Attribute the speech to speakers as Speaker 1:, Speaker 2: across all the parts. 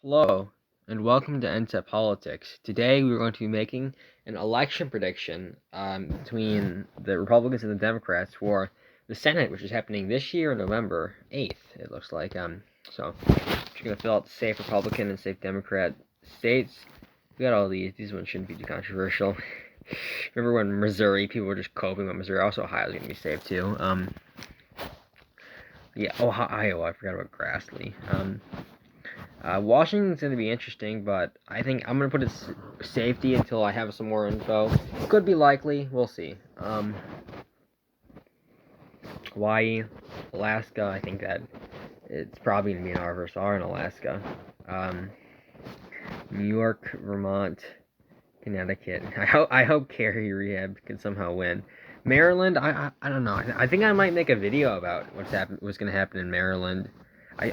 Speaker 1: Hello, and welcome to Untitled Politics. Today we're going to be making an election prediction between the Republicans and the Democrats for the Senate, which is happening this year, November 8th, it looks like. So we're going to fill out the safe Republican and safe Democrat states. We got all these. These ones shouldn't be too controversial. Remember when Missouri, people were just coping with Missouri. Also, Ohio's going to be safe, too. Yeah, Iowa, I forgot about Grassley. Washington's going to be interesting, but I think I'm going to put it safety until I have some more info. Could be likely. We'll see. Hawaii, Alaska, I think that it's probably going to be an R versus R in Alaska. New York, Vermont, Connecticut. I hope Kerry Rehab can somehow win. Maryland, I don't know. I think I might make a video about what's going to happen in Maryland.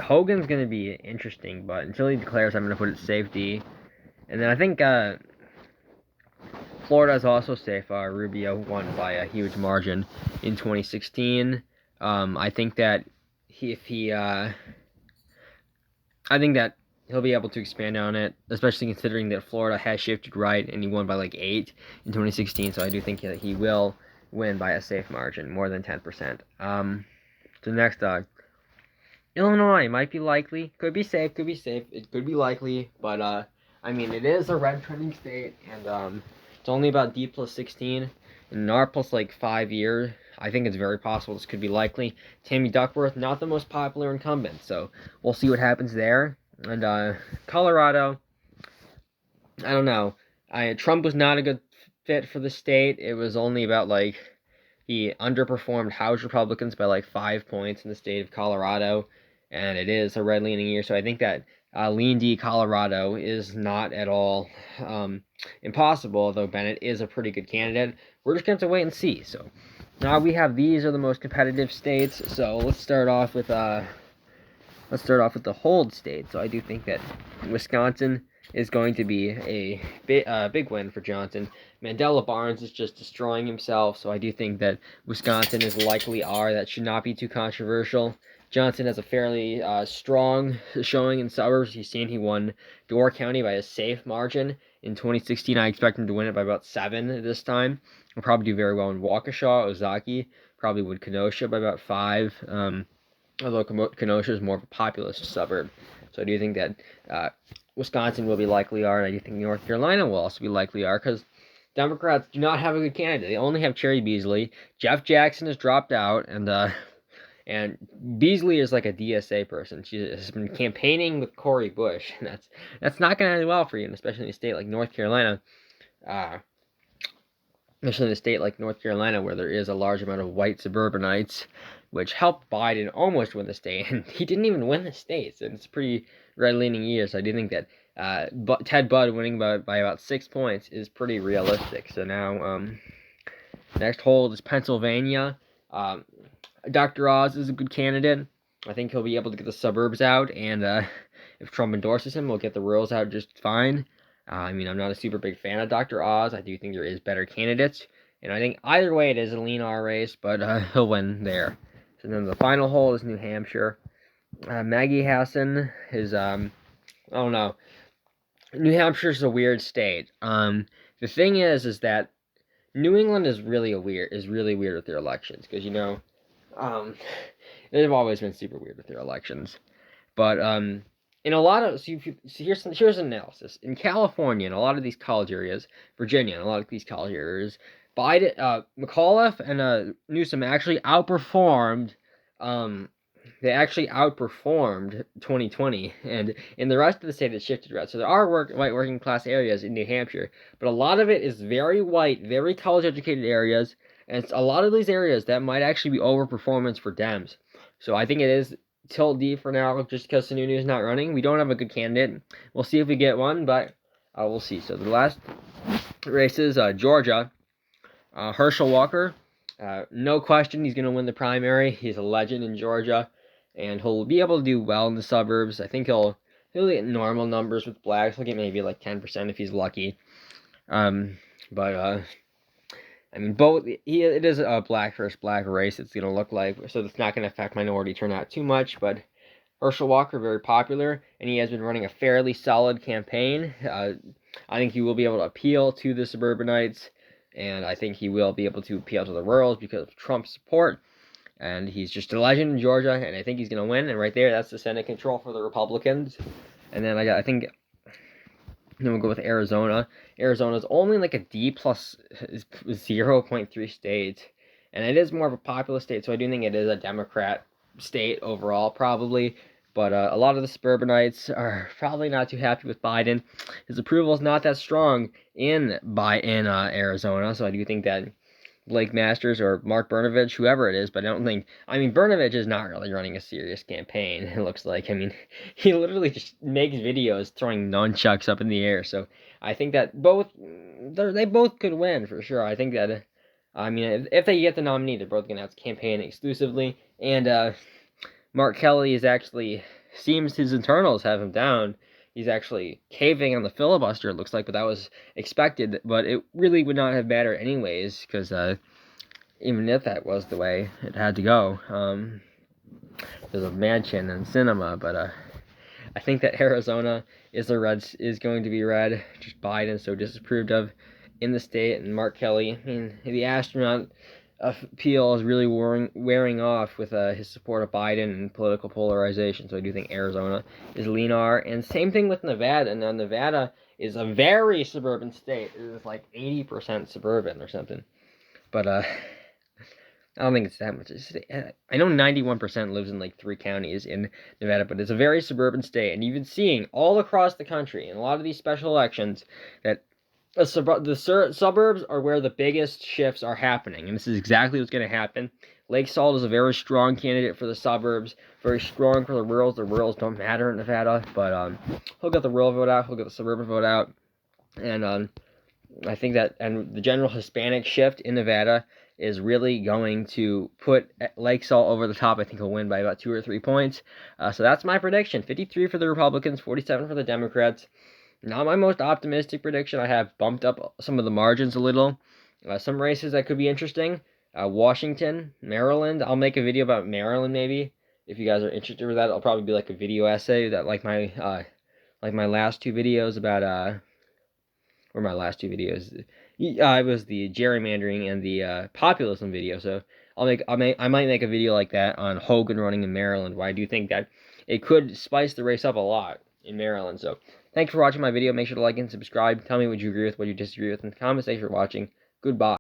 Speaker 1: Hogan's going to be interesting, but until he declares, I'm going to put it safety. And then I think Florida is also safe. Rubio won by a huge margin in 2016. I think that I think that he'll be able to expand on it, especially considering that Florida has shifted right and he won by like 8 in 2016. So I do think that he will win by a safe margin, more than 10%. So next, Illinois might be likely. Could be safe. It could be likely, but I mean, it is a red trending state, and it's only about D plus 16, and R plus like 5 years. I think it's very possible this could be likely. Tammy Duckworth, not the most popular incumbent, so we'll see what happens there. And Colorado, I don't know. Trump was not a good fit for the state. It was only about like he underperformed House Republicans by like 5 points in the state of Colorado, and it is a red-leaning year. So I think that Lean D Colorado is not at all impossible, although Bennett is a pretty good candidate. We're just going to have to wait and see. So now we have these are the most competitive states. So let's start off with the hold state. So I do think that Wisconsin is going to be a big win for Johnson. Mandela Barnes is just destroying himself, so I do think that Wisconsin is likely R. That should not be too controversial. Johnson has a fairly strong showing in suburbs. He's seen he won Door County by a safe margin. In 2016, I expect him to win it by about 7 this time. He'll probably do very well in Waukesha, Ozaki, probably would Kenosha by about 5. Although Kenosha is more of a populous suburb. So I do think that Wisconsin will be likely R, and I do think North Carolina will also be likely R, because Democrats do not have a good candidate. They only have Cherry Beasley. Jeff Jackson has dropped out, and Beasley is like a DSA person. She has been campaigning with Cori Bush, and that's not going to end well for you, especially in a state like North Carolina. Especially in a state like North Carolina, where there is a large amount of white suburbanites, which helped Biden almost win the state, and he didn't even win the state. So it's a pretty red-leaning year. So I do think that Ted Budd winning by about 6 points is pretty realistic. So now, next hold is Pennsylvania. Dr. Oz is a good candidate. I think he'll be able to get the suburbs out, and if Trump endorses him, we'll get the rurals out just fine. I mean, I'm not a super big fan of Dr. Oz. I do think there is better candidates, and I think either way it is a lean R race, but he'll win there. So then the final hole is New Hampshire. Maggie Hassan is, I don't know. New Hampshire's a weird state. The thing is that New England is really weird with their elections, because they've always been super weird with their elections. But in a lot of here's an analysis. In California, in a lot of these college areas, Virginia, in a lot of these college areas, Biden, McAuliffe and Newsom actually outperformed. They actually outperformed 2020, and in the rest of the state it shifted right. So there are white working class areas in New Hampshire, but a lot of it is very white, very college educated areas, and it's a lot of these areas that might actually be overperformance for Dems. So I think it is tilt D for now, just because Sununu is not running. We don't have a good candidate. We'll see if we get one, but we'll see. So the last races, Georgia, Herschel Walker. No question, he's going to win the primary. He's a legend in Georgia, and he'll be able to do well in the suburbs. I think he'll get normal numbers with blacks. He'll get maybe like 10% if he's lucky. But I mean, it is a black versus black race. It's going to look like, so it's not going to affect minority turnout too much. But Herschel Walker, very popular, and he has been running a fairly solid campaign. I think he will be able to appeal to the suburbanites, and I think he will be able to appeal to the rurals because of Trump's support. And he's just a legend in Georgia, and I think he's going to win. And right there, that's the Senate control for the Republicans. And then I think then we'll go with Arizona. Arizona's only like a D plus 0.3 state, and it is more of a populous state, so I do think it is a Democrat state overall, probably. But a lot of the suburbanites are probably not too happy with Biden. His approval is not that strong in Arizona, so I do think that Blake Masters or Mark Brnovich, whoever it is, but I don't think. I mean, Brnovich is not really running a serious campaign. It looks like. I mean, he literally just makes videos throwing nunchucks up in the air. So I think that they both could win for sure. I think that. I mean, if they get the nominee, they're both gonna have to campaign exclusively. And Mark Kelly is actually seems his internals have him down. He's actually caving on the filibuster, it looks like, but that was expected. But it really would not have mattered anyways, because even if that was the way it had to go, there's a mansion and cinema. But I think that Arizona is going to be red. Just Biden so disapproved of in the state, and Mark Kelly. I mean, the astronaut appeal is really wearing off with his support of Biden and political polarization. So I do think Arizona is lean R. And same thing with Nevada. And now Nevada is a very suburban state. It is like 80% suburban or something. But I don't think it's that much. I know 91% lives in like 3 counties in Nevada, but it's a very suburban state. And you've been seeing all across the country in a lot of these special elections that the suburbs are where the biggest shifts are happening, and this is exactly what's going to happen. Lake Salt is a very strong candidate for the suburbs, very strong for the rurals. The rurals don't matter in Nevada, but he'll get the rural vote out, he'll get the suburban vote out, and I think that the general Hispanic shift in Nevada is really going to put Lake Salt over the top. I think he'll win by about 2 or 3 points. So that's my prediction: 53 for the Republicans, 47 for the Democrats. Not my most optimistic prediction. I have bumped up some of the margins a little. Some races that could be interesting. Washington, Maryland. I'll make a video about Maryland maybe. If you guys are interested in that, it'll probably be like a video essay that like my last 2 videos about or my last 2 videos. It was the gerrymandering and the populism video. So I might make a video like that on Hogan running in Maryland, where I do think that it could spice the race up a lot in Maryland. So thanks for watching my video. Make sure to like and subscribe. Tell me what you agree with, what you disagree with in the comments. Thanks for watching. Goodbye.